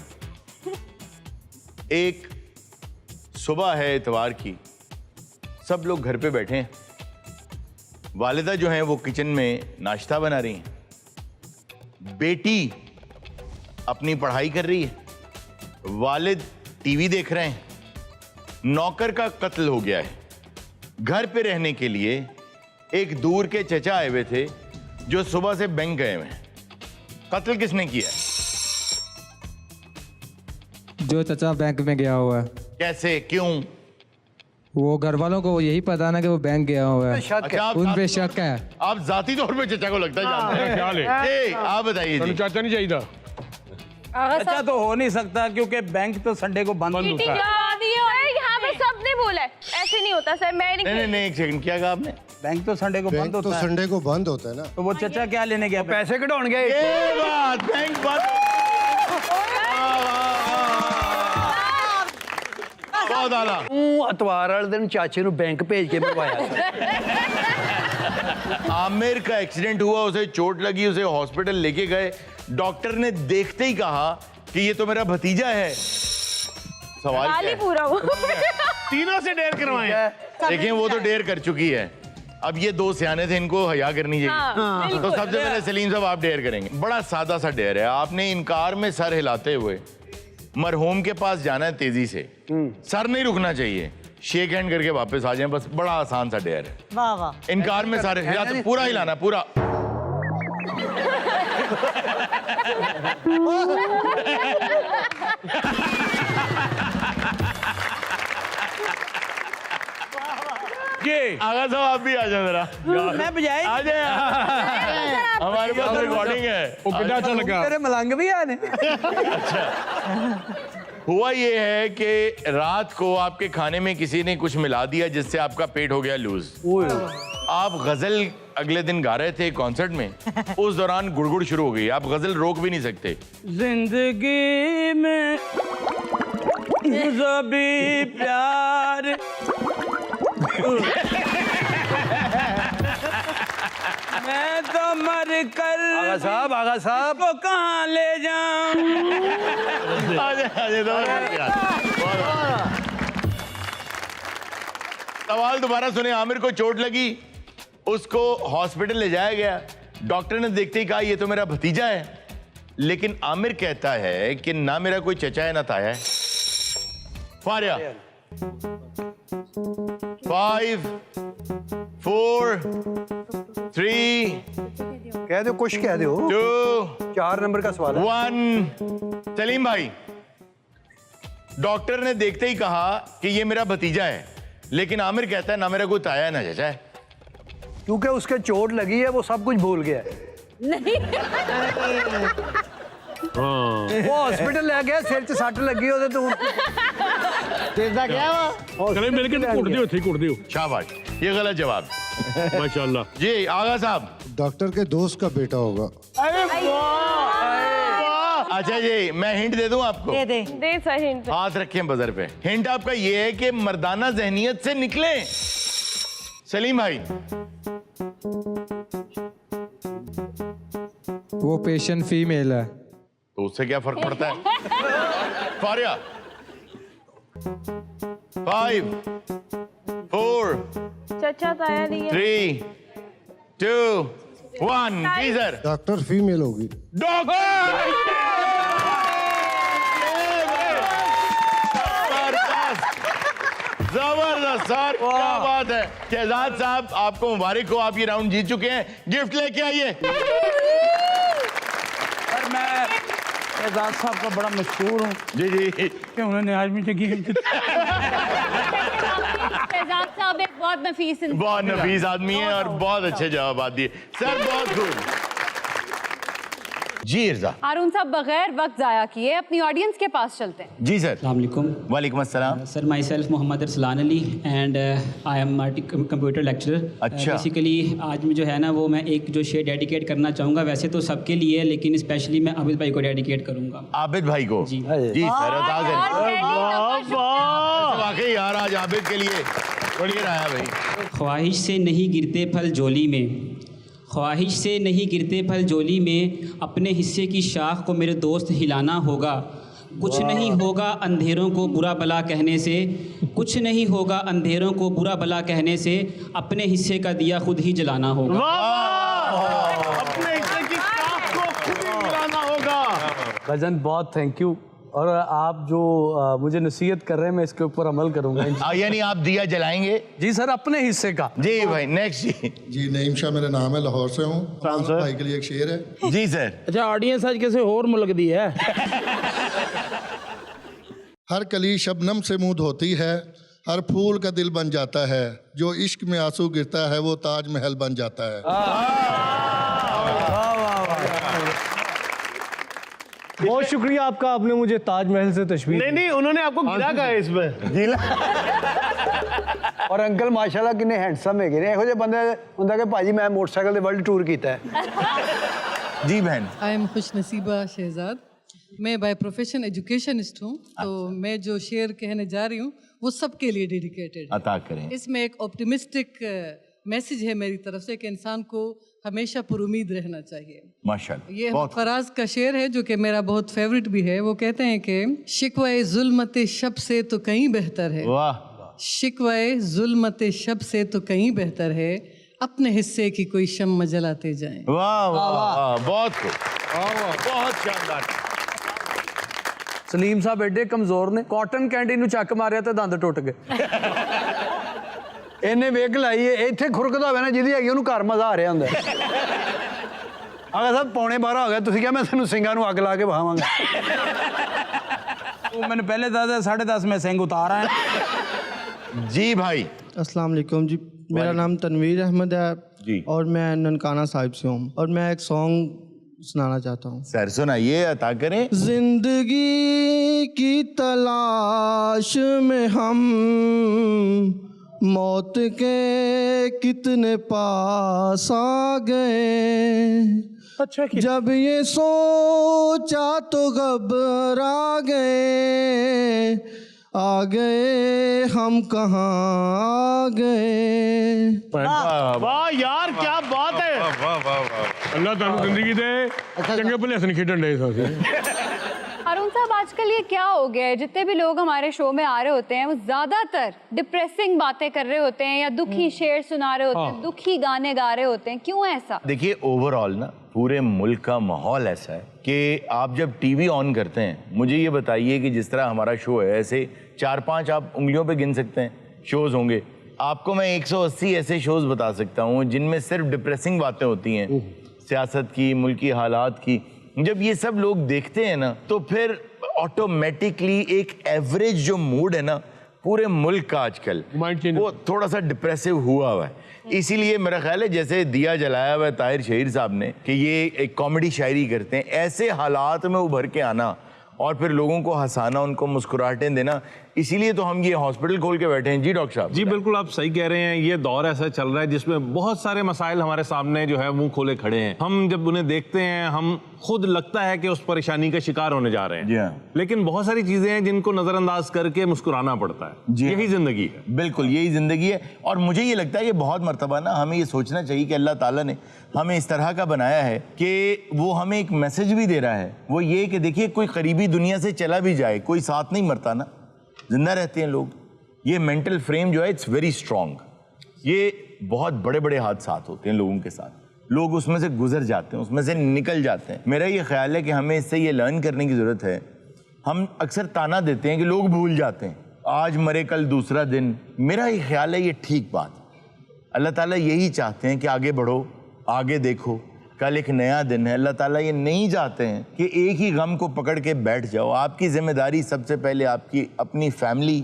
एक सुबह है इतवार की, सब लोग घर पे बैठे हैं। वालिदा जो हैं वो किचन में नाश्ता बना रही हैं, बेटी अपनी पढ़ाई कर रही है, वालिद टीवी देख रहे हैं। नौकर का कत्ल हो गया है। घर पे रहने के लिए एक दूर के चचा आए हुए थे जो सुबह से बैंक गए हुए हैं। कत्ल किसने किया? जो चचा बैंक में गया हुआ है। कैसे, क्यों? वो घर वालों को यही पता ना कि वो बैंक गया हुआ है, उन पे शक है। आप जाती तौर पे चचा को लगता है जानते हैं। ख्याल है। आप बताइए जी। चाचा नहीं चाहिए। अच्छा तो हो नहीं सकता क्योंकि बैंक तो संडे को बंद होता है। यहाँ पे सबने बोला है, ऐसे नहीं होता सर। मैं नहीं एक सेकंड, क्या कहा आपने? बैंक तो संडे को बंद होता है। संडे को बंद होता है ना। तो वो चचा क्या लेने गया? पैसे कढाउण गए। ये बात, बैंक बंद। बहुत आला। इतवार वाले दिन चाचे ਨੂੰ बैंक भेज के मरवाया। आमिर का एक्सीडेंट हुआ, उसे चोट लगी, उसे हॉस्पिटल लेके गए। डॉक्टर ने देखते ही कहा कि ये तो मेरा भतीजा है। सवाल क्या है? पूरा हुआ। तीनों से डेर करवाए। देखिए वो तो डेर कर चुकी है, अब ये दो सियाने थे, इनको हया करनी चाहिए। तो सबसे पहले सलीम साहब आप डेर करेंगे। बड़ा सादा सा डेर है, आपने इनकार में सर हिलाते हुए मरहूम के पास जाना है तेजी से, सर नहीं रुकना चाहिए, शेक हैंड करके वापस आ जाएं, बस। बड़ा आसान सा डेर है। वाह वाह। इनकार में सारे हिला तो पूरा हिलाना, पूरा। जी आगा साहब आप भी आ जाए जरा। मैं बजाए आ जाए, हमारे पास रिकॉर्डिंग है। वो कितना अच्छा लगा। तेरे मलंग भी आने। हुआ ये है कि रात को आपके खाने में किसी ने कुछ मिला दिया जिससे आपका पेट हो गया लूज। आप गजल अगले दिन गा रहे थे कॉन्सर्ट में, उस दौरान गुड़गुड़ शुरू हो गई, आप गजल रोक भी नहीं सकते। जिंदगी में जो भी प्यार मैं तो मर कर आगा साहब को कहाँ ले जाऊं। सवाल दोबारा सुने। आमिर को चोट लगी, उसको हॉस्पिटल ले जाया गया। डॉक्टर ने देखते ही कहा ये तो मेरा भतीजा है, लेकिन आमिर कहता है कि ना मेरा कोई चचा है ना ताया है। फारिया 5 4 3 कह दो, कुछ कह दो। 2 4 नंबर का सवाल है। 1। सलीम भाई, डॉक्टर ने देखते ही कहा कि ये मेरा भतीजा है, लेकिन आमिर कहता है ना मेरा कोई ताया है ना चचा है। क्योंकि उसके चोट लगी है, वो सब कुछ भूल गया है। नहीं वो हॉस्पिटल ले गया, सिर च सट लगी ਉਹਦੇ ਤੋਂ ਦੇਖਦਾ ਗਿਆ ਵਾ गले मिल के कुट दियो। शाबाश, ये गलत जवाब। माशाल्लाह। जी आगा साहब। डॉक्टर के दोस्त का बेटा होगा। अच्छा जी, मैं हिंट दे दूं आपको? दे सर हिंट। हाथ रखें बजर पे। हिंट आपका ये है कि मर्दाना जहनियत से निकले। सलीम भाई। वो पेशेंट फीमेल है। तो उससे क्या फर्क पड़ता है? फारिया 5 4 चचा ताया नहीं है। 3 2 1। जी सर। डॉक्टर फीमेल होगी। डॉक्टर जबरदस्त सर, क्या बात है। शहजाद साहब आपको मुबारक हो, आप ये राउंड जीत चुके हैं। गिफ्ट लेके आइए। सर मैं शहजाद साहब का बड़ा मशहूर हूँ। जी जी। कि उन्होंने आज मुझे गिफ्ट शहजाद साहब एक बहुत नफीस इंसान, बहुत नफीस आदमी है और बहुत अच्छे जवाब दिए सर, बहुत खूब। जी इरजा। हारून साहब बगैर वक्त जाया किए अपनी ऑडियंस के पास चलते हैं। जी सर। अस्सलाम वालेकुम। वालेकुम अस्सलाम। Sir myself Mohammad Arsalan Ali and I am computer lecturer. अच्छा। बेसिकली आज में जो है ना वो मैं एक जो शेयर डेडिकेट करना चाहूँगा, वैसे तो सबके लिए, लेकिन स्पेशली मैं आबिद भाई को डेडिकेट करूँगा। आबिद भाई को? जी जी सर। वाकई यार आज आबिद के लिए बढ़िया रहा भाई। ख्वाहिश से नहीं गिरते फल झोली में, ख्वाहिश से नहीं गिरते फल झोली में, अपने हिस्से की शाख को मेरे दोस्त हिलाना होगा। कुछ नहीं होगा अंधेरों को बुरा भला कहने से, कुछ नहीं होगा अंधेरों को बुरा भला कहने से, अपने हिस्से का दिया खुद ही जलाना होगा। अपने हिस्से की शाख को खुद ही जलाना होगा। भजन बहुत थैंक यू, और आप जो मुझे नसीहत कर रहे हैं मैं इसके ऊपर अमल करूंगा। यानी आप दिया जलाएंगे? जी सर, अपने हिस्से का। जी भाई। नेक्स्ट जी। जी नईम शाह मेरा नाम है, लाहौर से हूँ। भाई के लिए एक शेर है। जी सर। अच्छा ऑडियंस आज कैसे और मुल्क दी है। हर कली शबनम से मुंह धोती है, हर फूल का दिल बन जाता है, जो इश्क में आंसू गिरता है वो ताजमहल बन जाता है। बहुत शुक्रिया आपका, आपने मुझे ताजमहल से तशबीह। नहीं, उन्होंने आपको गिरा कहा है इसमें। गीला। और अंकल माशाल्लाह कितने हैंडसम है, ਇਹੋ ਜਿਹੇ ਬੰਦੇ ਹੁੰਦਾ ਕਿ ਭਾਜੀ मैं मोटरसाइकिल ਦੇ वर्ल्ड टूर ਕੀਤਾ है। जी बहन। आई एम खुशनसीबा शहजाद, मैं बाय प्रोफेशन एजुकेशनिस्ट हूँ, तो मैं जो शेर कहने जा रही हूँ वो सबके लिए डेडिकेटेड है। अता करें। इसमें एक ऑप्टिमिस्टिक मैसेज है मेरी तरफ से कि इंसान को हमेशा पुरुमीद रहना चाहिए। माशाल्लाह। ये फराज का शेर है जो कि मेरा बहुत फेवरेट भी है। वो कहते हैं कि शिकवाए जुल्मते शब से तो कहीं बेहतर है, वाह, शिकवाए जुल्मते शब से तो कहीं बेहतर है, अपने हिस्से की कोई शम्म जलाते जाएं। वाह वाह वाह, बहुत खूब, बहुत शानदार। सलीम साहब एडे कमजोर ने, कॉटन कैंडी ਨੂੰ ਚੱਕ ਮਾਰਿਆ ਤੇ ਦੰਦ ਟੁੱਟ ਗਏ। ਇਹਨੇ ਵੇਖ ਲਾਈ ਇੱਥੇ ਖੁਰਕਦਾ ਹੋਵੇ ਨਾ ਜਿਹਦੀ ਹੈਗੀ ਉਹਨੂੰ ਘਰ ਮਜ਼ਾ ਆ ਰਿਹਾ ਹੁੰਦਾ। ਅਗਰ ਸਭ 11:15 ਹੋ ਗਿਆ, ਤੁਸੀਂ ਕਿਹਾ ਮੈਂ ਤੈਨੂੰ ਸਿੰਘਾਂ ਨੂੰ ਅੱਗ ਲਾ ਕੇ ਵਹਾਵਾਂਗਾ। तू मैंने पहले 10:30 में सिंह उतारा है। जी भाई। अस्सलाम वालेकुम जी, मेरा नाम तनवीर अहमद है जी, और मैं ननकाना साहिब से हूँ, और मैं एक सॉन्ग सुनाना चाहता हूँ। सर सुनाइए, अता करें। जिंदगी की तलाश में हम मौत के कितने पास आ गए, अच्छा जब ये सोचा तो घबरा गए, आ गए हम कहाँ आ गए। वाह यार क्या बात है। वाह वाह वाह। अल्लाह ताला जिंदगी दे चंगे भले हसन खेडन दे साथी। हारून साहब आजकल ये क्या हो गया है, जितने भी लोग हमारे शो में आ रहे होते हैं वो ज्यादातर डिप्रेसिंग बातें कर रहे होते हैं या दुखी शेर सुना रहे होते हैं, दुखी गाने गा रहे होते हैं, क्यों ऐसा? देखिए ओवरऑल ना पूरे मुल्क का माहौल ऐसा है कि आप जब टीवी ऑन करते हैं, मुझे ये बताइए कि जिस तरह हमारा शो है ऐसे 4-5 आप उंगलियों पे गिन सकते हैं शोज होंगे। आपको मैं 180 ऐसे शोज बता सकता हूँ जिनमें सिर्फ डिप्रेसिंग बातें होती हैं, सियासत की, मुल्की हालात की। जब ये सब लोग देखते हैं ना तो फिर ऑटोमेटिकली एक एवरेज जो मूड है ना पूरे मुल्क का आजकल वो थोड़ा सा डिप्रेसिव हुआ है। इसीलिए मेरा ख्याल है जैसे दिया जलाया हुआ है ताहिर शहीर साहब ने कि ये एक कॉमेडी शायरी करते हैं, ऐसे हालात में उभर के आना और फिर लोगों को हंसाना, उनको मुस्कुराहटें देना, इसीलिए तो हम ये हॉस्पिटल खोल के बैठे हैं। जी डॉक्टर साहब। जी बिल्कुल आप सही कह रहे हैं, ये दौर ऐसा चल रहा है जिसमें बहुत सारे मसाइल हमारे सामने जो है मुंह खोले खड़े हैं। हम जब उन्हें देखते हैं हम खुद लगता है कि उस परेशानी का शिकार होने जा रहे हैं। जी हाँ। लेकिन बहुत सारी चीजें हैं जिनको नजरअंदाज करके मुस्कुराना पड़ता है। जी यही जिंदगी है। बिल्कुल यही जिंदगी है। और मुझे ये लगता है कि बहुत मर्तबा ना हमें ये सोचना चाहिए कि अल्लाह ताला ने हमें इस तरह का बनाया है कि वो हमें एक मैसेज भी दे रहा है, वो ये कि देखिए कोई करीबी दुनिया से चला भी जाए कोई साथ नहीं मरता ना, जिंदा रहते हैं लोग। ये मेंटल फ्रेम जो है इट्स वेरी स्ट्रांग। ये बहुत बड़े बड़े हादसात होते हैं लोगों के साथ, लोग उसमें से गुजर जाते हैं, उसमें से निकल जाते हैं। मेरा ये ख्याल है कि हमें इससे ये लर्न करने की ज़रूरत है। हम अक्सर ताना देते हैं कि लोग भूल जाते हैं, आज मरे कल दूसरा दिन। मेरा ये ख्याल है ये ठीक बात है। अल्लाह ताला यही चाहते हैं कि आगे बढ़ो, आगे देखो, कल एक नया दिन है। अल्लाह ताला ये नहीं चाहते हैं कि एक ही गम को पकड़ के बैठ जाओ। आपकी जिम्मेदारी सबसे पहले आपकी अपनी फैमिली,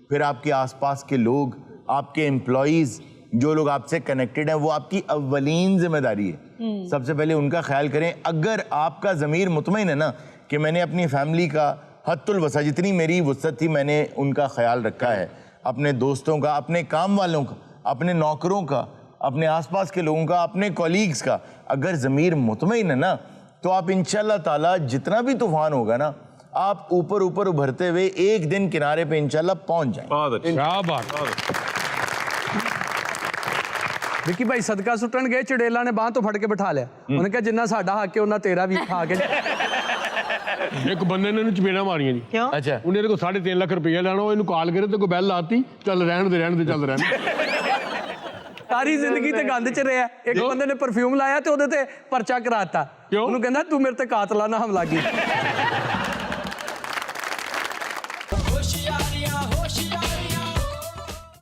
फिर आपके आसपास के लोग, आपके एम्प्लॉयज़, जो लोग आपसे कनेक्टेड हैं वो आपकी अव्वलीन जिम्मेदारी है, सबसे पहले उनका ख्याल करें। अगर आपका ज़मीर मुतमईन है ना कि मैंने अपनी फैमिली का हद्दुल वसा, जितनी मेरी वसअत थी मैंने उनका ख्याल रखा है, अपने दोस्तों का, अपने काम वालों का, अपने नौकरों का, अपने आसपास के लोगों का, अपने कॉलीग्स का, अगर ज़मीर मुतमईन है ना तो आप इंशाल्लाह ताला जितना भी तूफान होगा ना आप ऊपर ऊपर उभरते हुए एक दिन किनारे पे इंशाल्लाह पहुंच जाएं। बहुत अच्छा। विक्की भाई सदका सुटन गए, चड़ेला ने बांह तो फड़ के बिठा लिया, उन्हें कहा जिन्ना साडा हक है उन्ना तेरा भी खा के। एक बंदे ने ਇਹਨੂੰ ਚਪੇੜਾਂ ਮਾਰੀਆਂ ਜੀ। क्यों? अच्छा ਉਹਨੇ ਇਹਦੇ ਕੋਲ 3.5 ਲੱਖ ਰੁਪਏ ਲੈਣਾ, ਉਹ ਇਹਨੂੰ ਕਾਲ ਕਰੇ ਤੇ ਕੋਈ ਬੈਲ ਲਾਤੀ, ਚੱਲ ਰਹਿਣ ਦੇ ਚੱਲ ਰਹਿਣ ਦੇ। ਸਾਰੀ ਜ਼ਿੰਦਗੀ ਤੇ ਗੰਦ ਚ ਰਿਹਾ। ਇੱਕ ਬੰਦੇ ਨੇ ਪਰਫਿਊਮ ਲਾਇਆ ਤੇ ਉਹਦੇ ਤੇ ਪਰਚਾ ਕਰਾਤਾ, ਉਹਨੂੰ ਕਹਿੰਦਾ ਤੂੰ ਮੇਰੇ ਤੇ ਕਾਤਲਾਨਾ ਹਮਲਾ ਕੀਤਾ।